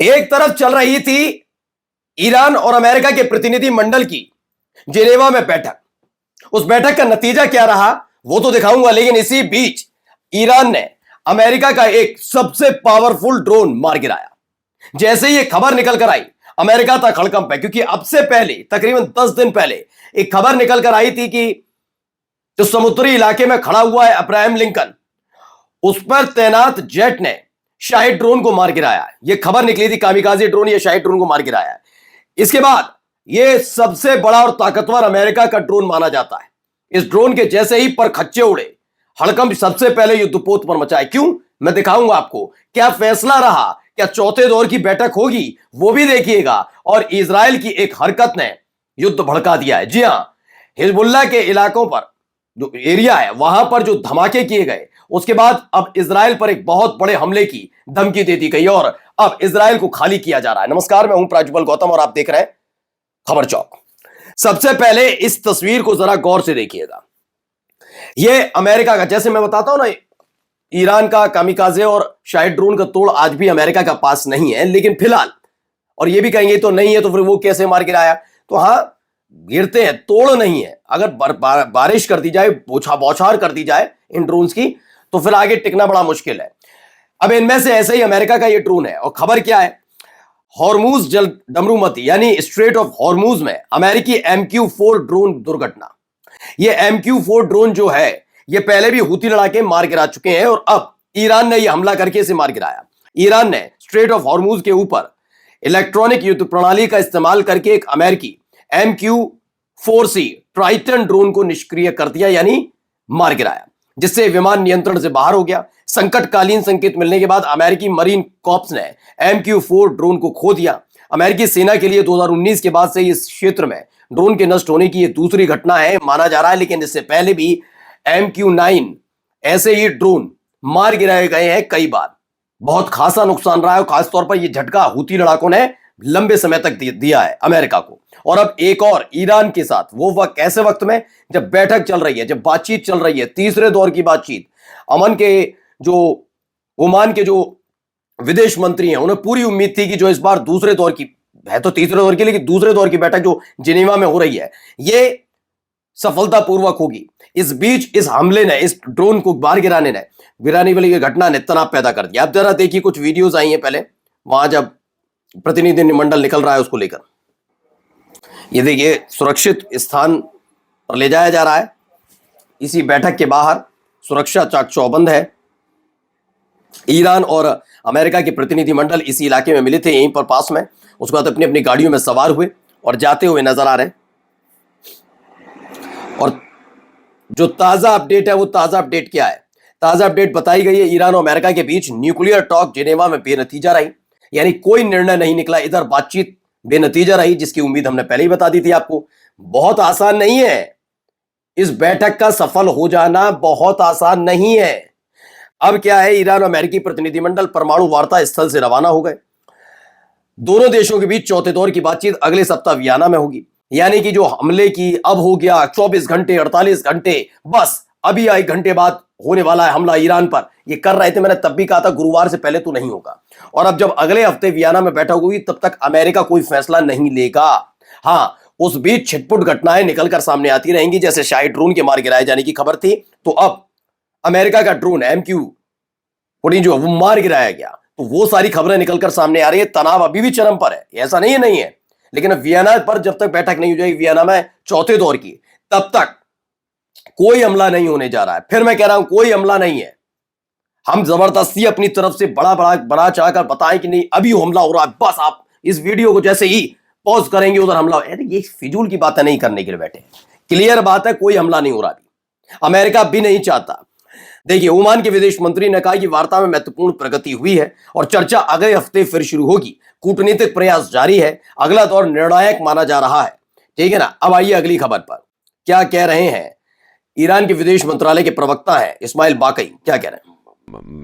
एक तरफ चल रही थी ईरान और अमेरिका के प्रतिनिधि मंडल की जिनेवा में बैठक। उस बैठक का नतीजा क्या रहा वो तो दिखाऊंगा, लेकिन इसी बीच ईरान ने अमेरिका का एक सबसे पावरफुल ड्रोन मार गिराया। जैसे ही ये खबर निकल कर आई, अमेरिका तक हड़कंप है, क्योंकि अब से पहले तकरीबन 10 दिन पहले एक खबर निकल कर आई थी कि जो समुद्री इलाके में खड़ा हुआ है अब्राहम लिंकन, उस पर तैनात जेट ने शाहिद ड्रोन को मार गिराया। यह खबर निकली थी, कामिकाज़े ड्रोन या शाहिद ड्रोन को मार गिराया। इसके बाद यह सबसे बड़ा और ताकतवर अमेरिका का ड्रोन माना जाता है। इस ड्रोन के जैसे ही पर खच्चे उड़े, हड़कंप सबसे पहले युद्धपोत पर मचाए। क्यों, मैं दिखाऊंगा आपको। क्या फैसला रहा, क्या चौथे दौर की बैठक होगी, वो भी देखिएगा। और इजराइल की एक हरकत ने युद्ध भड़का दिया है। जी हां, हिजबुल्लाह के इलाकों पर जो एरिया है वहां पर जो धमाके किए गए, उसके बाद अब इजराइल पर एक बहुत बड़े हमले की धमकी दे दी गई और अब इजराइल को खाली किया जा रहा है। नमस्कार, मैं हूं प्राज्वल गौतम और आप देख रहे हैं खबर चौक। सबसे पहले इस तस्वीर को जरा गौर से देखिएगा। यह अमेरिका का, जैसे मैं बताता हूं ना, ईरान का कामिकाज़े और शाहिद ड्रोन का तोड़ आज भी अमेरिका का पास नहीं है, लेकिन फिलहाल, और ये भी कहेंगे तो नहीं है तो फिर वो कैसे मार गिराया, तो हां गिरते हैं, तोड़ नहीं है। अगर बारिश कर दी जाए, बौछार कर दी जाए इन ड्रोन्स की, तो फिर आगे टिकना बड़ा मुश्किल है। अब इनमें से ऐसे ही अमेरिका का ये ड्रोन है। और खबर क्या है, हॉर्मूज जल डमरूमती यानी स्ट्रेट ऑफ हॉर्मूज में अमेरिकी MQ-4 ड्रोन दुर्घटना। ये MQ-4 ड्रोन जो है, ये पहले भी हूती लड़ाके मार गिरा चुके हैं और अब ईरान ने यह हमला करके इसे मार गिराया। ईरान ने स्ट्रेट ऑफ हॉर्मूज के ऊपर इलेक्ट्रॉनिक युद्ध प्रणाली का इस्तेमाल करके एक अमेरिकी MQ-4C ट्राइटन ड्रोन को निष्क्रिय कर दिया, यानी मार गिराया, जिससे विमान नियंत्रण से बाहर हो गया। संकटकालीन संकेत मिलने के बाद अमेरिकी मरीन कॉर्प्स ने MQ-4 ड्रोन को खो दिया। अमेरिकी सेना के लिए 2019 के बाद से इस क्षेत्र में ड्रोन के नष्ट होने की यह दूसरी घटना है माना जा रहा है, लेकिन इससे पहले भी MQ-9 ऐसे ही ड्रोन मार गिराए गए हैं कई बार। बहुत खासा नुकसान रहा है और खासतौर पर यह झटका हूती लड़ाकों ने लंबे समय तक दिया है अमेरिका को। और अब एक और ईरान के साथ वो वक्त, ऐसे वक्त में जब बैठक चल रही है, जब बातचीत चल रही है, तीसरे दौर की बातचीत। अमन के जो ओमान के जो विदेश मंत्री हैं, उन्हें पूरी उम्मीद थी कि जो इस बार दूसरे दौर की है, तो तीसरे दौर की, लेकिन दूसरे दौर की बैठक जो जिनेवा में हो रही है, ये सफलतापूर्वक होगी। इस बीच इस हमले ने, इस ड्रोन को गिराने वाली घटना ने तनाव पैदा कर दिया। अब जरा देखिए, कुछ वीडियोस आई हैं पहले, वहां जब प्रतिनिधि मंडल निकल रहा है उसको लेकर। ये देखिए, सुरक्षित स्थान पर ले जाया जा रहा है। इसी बैठक के बाहर सुरक्षा चाक चौबंद है। ईरान और अमेरिका के प्रतिनिधि मंडल इसी इलाके में मिले थे, यहीं पर पास में। उसके बाद अपनी अपनी गाड़ियों में सवार हुए और जाते हुए नजर आ रहे हैं। और जो ताजा अपडेट है, वो ताजा अपडेट क्या है? ताजा अपडेट बताई गई है, ईरान और अमेरिका के बीच न्यूक्लियर टॉक जिनेवा में बेनतीजा रही, यानी कोई निर्णय नहीं निकला। इधर बातचीत बेनतीजा रही, जिसकी उम्मीद हमने पहले ही बता दी थी आपको। बहुत आसान नहीं है इस बैठक का सफल हो जाना, बहुत आसान नहीं है। अब क्या है, ईरान और अमेरिकी प्रतिनिधिमंडल परमाणु वार्ता स्थल से रवाना हो गए। दोनों देशों के बीच चौथे दौर की बातचीत अगले सप्ताह वियना में होगी। यानी कि जो हमले की अब हो गया 24 घंटे 48 घंटे, बस अभी 1 घंटे बाद होने वाला है हमला ईरान पर। ये कर रहे थे, मैंने तब भी कहा था गुरुवार से पहले तो नहीं होगा। और अब जब अगले हफ्ते वियना में बैठक होगी, तब तक अमेरिका कोई फैसला नहीं लेगा। हां, उस बीच छिटपुट घटनाएं निकलकर सामने आती रहेंगी। जैसे शाहिद ड्रोन के मार गिराए जाने की खबर थी, तो अब अमेरिका का ड्रोन MQ-14 जो वो मार गिराया गया, तो वो सारी खबरें निकलकर सामने आ रही है। तनाव अभी भी चरम पर है, ऐसा नहीं है। लेकिन वियना पर जब तक बैठक नहीं हो जाएगी, वियना में चौथे दौर की, तब तक कोई हमला नहीं होने जा रहा है। फिर मैं कह रहा हूं, कोई हमला नहीं है। हम जबरदस्ती अपनी तरफ से बड़ा चाहकर बताएं कि नहीं अभी हमला हो रहा है, बस आप इस वीडियो को जैसे ही पॉज करेंगे उधर हमला हो। ये फिजूल की बातें नहीं करने के लिए बैठे। क्लियर बात है, कोई हमला नहीं हो रहा अभी, अमेरिका भी नहीं चाहता। देखिए, ओमान के विदेश मंत्री ने कहा कि वार्ता में महत्वपूर्ण प्रगति हुई है और चर्चा अगले हफ्ते फिर शुरू होगी। कूटनीतिक प्रयास जारी है, अगला दौर निर्णायक माना जा रहा है। ठीक है ना। अब आइए अगली खबर पर, क्या कह रहे हैं ईरान के विदेश मंत्रालय के प्रवक्ता हैं इस्माइल बाकई, क्या कह रहे हैं?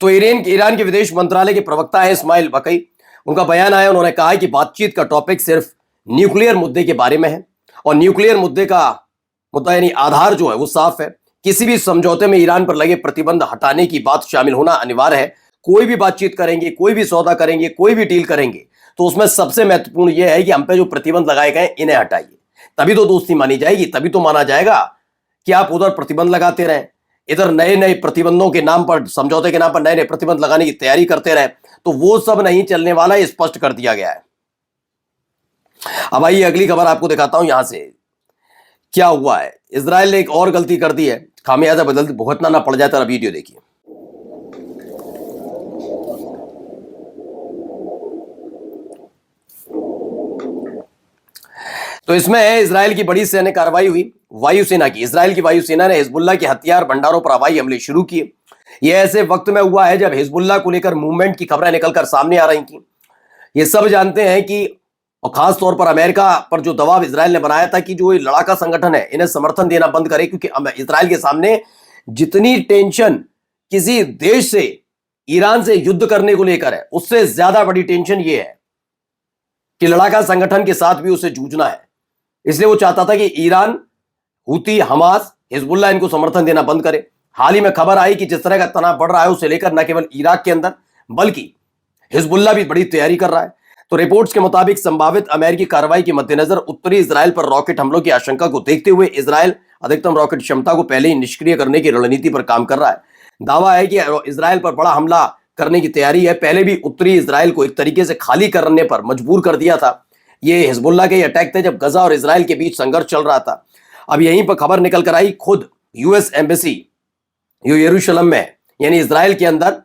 तो ईरान के विदेश मंत्रालय के प्रवक्ता है इस्माइल बकई, उनका बयान आया, उन्होंने कहा कि बातचीत का टॉपिक सिर्फ न्यूक्लियर मुद्दे के बारे में है और न्यूक्लियर मुद्दे का मुद्दा यानी आधार जो है वो साफ है. किसी भी समझौते में ईरान पर लगे प्रतिबंध हटाने की बात शामिल होना अनिवार्य है. कोई भी बातचीत करेंगे, कोई भी सौदा करेंगे, कोई भी डील करेंगे तो उसमें सबसे महत्वपूर्ण यह है कि हम पे जो प्रतिबंध लगाए गए इन्हें हटाइए, तभी तो दोस्ती मानी जाएगी, तभी तो माना जाएगा कि आप उधर प्रतिबंध लगाते रहें, इधर नए नए प्रतिबंधों के नाम पर, समझौते के नाम पर नए नए प्रतिबंध लगाने की तैयारी करते रहे, तो वो सब नहीं चलने वाला, ये स्पष्ट कर दिया गया है. अब आइए अगली खबर आपको दिखाता हूं यहां से क्या हुआ है. इजराइल ने एक और गलती कर दी है, खामियाजा बदल भुगतना ना पड़ जाए. तो वीडियो देखिए. तो इसमें है इजराइल की बड़ी सैन्य कार्रवाई हुई वायुसेना की. इजराइल की वायुसेना ने हिजबुल्लाह के हथियार भंडारों पर हवाई हमले शुरू किए. यह ऐसे वक्त में हुआ है जब हिजबुल्लाह को लेकर मूवमेंट की खबरें निकलकर सामने आ रही थी. ये सब जानते हैं कि, और खास तौर पर अमेरिका पर जो दबाव इजराइल ने बनाया था कि जो ये लड़ाका संगठन है इन्हें समर्थन देना बंद करे, क्योंकि इजराइल के सामने जितनी टेंशन किसी देश से ईरान से युद्ध करने को लेकर है, उससे ज्यादा बड़ी टेंशन ये है कि लड़ाका संगठन के साथ भी उसे जूझना है. इसलिए वो चाहता था कि ईरान, हूती, हमास, हिजबुल्लाह इनको समर्थन देना बंद करे. हाल ही में खबर आई कि जिस तरह का तनाव बढ़ रहा है उसे लेकर न केवल इराक के अंदर बल्कि हिजबुल्लाह भी बड़ी तैयारी कर रहा है. तो रिपोर्ट्स के मुताबिक संभावित अमेरिकी कार्रवाई के मद्देनजर उत्तरी इजराइल पर रॉकेट हमलों की आशंका को देखते हुए इजराइल अधिकतम रॉकेट क्षमता को पहले ही निष्क्रिय करने की रणनीति पर काम कर रहा है. दावा है कि इजराइल पर बड़ा हमला करने की तैयारी है. पहले भी उत्तरी इजराइल को एक तरीके से खाली करने पर मजबूर कर दिया था. ये हिजबुल्लाह के अटैक थे जब गजा और इजराइल के बीच संघर्ष चल रहा था. अब यहीं पर खबर निकल कर आई, खुद यूएस एम्बेसी जो यरूशलेम में है, यानी इजराइल के अंदर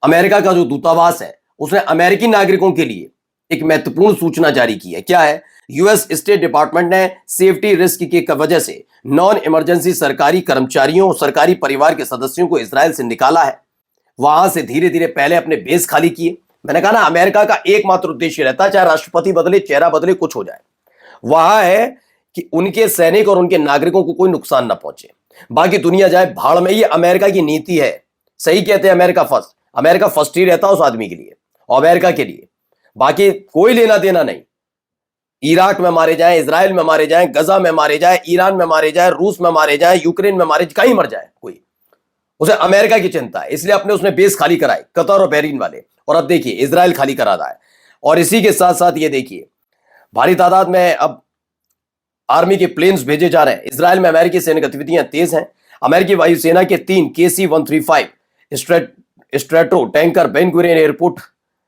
अमेरिका का जो दूतावास है, उसने अमेरिकी नागरिकों के लिए एक महत्वपूर्ण सूचना जारी की है. क्या है? यूएस स्टेट डिपार्टमेंट ने सेफ्टी रिस्क की वजह से नॉन इमरजेंसी सरकारी कर्मचारियों और सरकारी परिवार के सदस्यों को इजराइल से निकाला है. वहां से धीरे धीरे पहले अपने बेस खाली किए. मैंने कहा ना, अमेरिका का एकमात्र उद्देश्य रहता है, चाहे राष्ट्रपति बदले, चेहरा बदले, कुछ हो जाए, वहां है कि उनके सैनिक और उनके नागरिकों को कोई नुकसान ना पहुंचे, बाकी दुनिया जाए भाड़ में. ये अमेरिका की नीति है. सही कहते हैं अमेरिका फर्स्ट. अमेरिका फर्स्ट ही रहता है उस आदमी के लिए और अमेरिका के लिए, बाकी कोई लेना देना नहीं. इराक में मारे जाए, इजराइल में मारे जाए, गजा में मारे जाए, ईरान में मारे जाए, रूस में मारे जाए, यूक्रेन में मारे, कहीं मर जाए कोई, उसे अमेरिका की चिंता है. इसलिए अपने उसने बेस खाली कराए, कतर और बहरीन वाले, और अब देखिए इजराइल खाली करा रहा है. और इसी के साथ साथ ये देखिए भारी तादाद में अब आर्मी के प्लेन्स भेजे जा रहे हैं. इजराइल में अमेरिकी सैन्य गतिविधियां तेज हैं. अमेरिकी वायुसेना के 3 KC-135 strato tanker Ben Gurion airport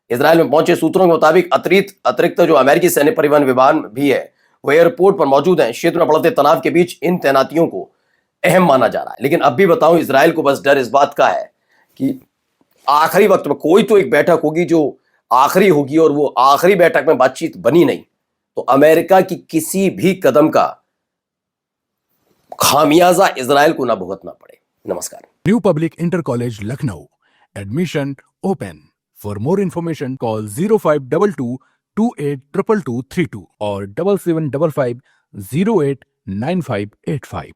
Israel में पहुंचे. सूत्रों के मुताबिक अतिरिक्त जो अमेरिकी सैन्य परिवहन विमान भी है वो एयरपोर्ट पर मौजूद है. क्षेत्र में बढ़ते तनाव के बीच इन तैनातियों को अहम माना जा रहा है. लेकिन अब भी बताऊं, इजराइल को बस डर इस बात का है कि आखिरी वक्त में कोई तो एक बैठक होगी जो आखिरी होगी, और वो आखिरी बैठक में बातचीत बनी नहीं तो अमेरिका की किसी भी कदम का खामियाजा इजराइल को ना भुगतना पड़े. नमस्कार. New Public Inter College Lucknow. Admission open. For more information, call 0522 282232 or 7755 089585.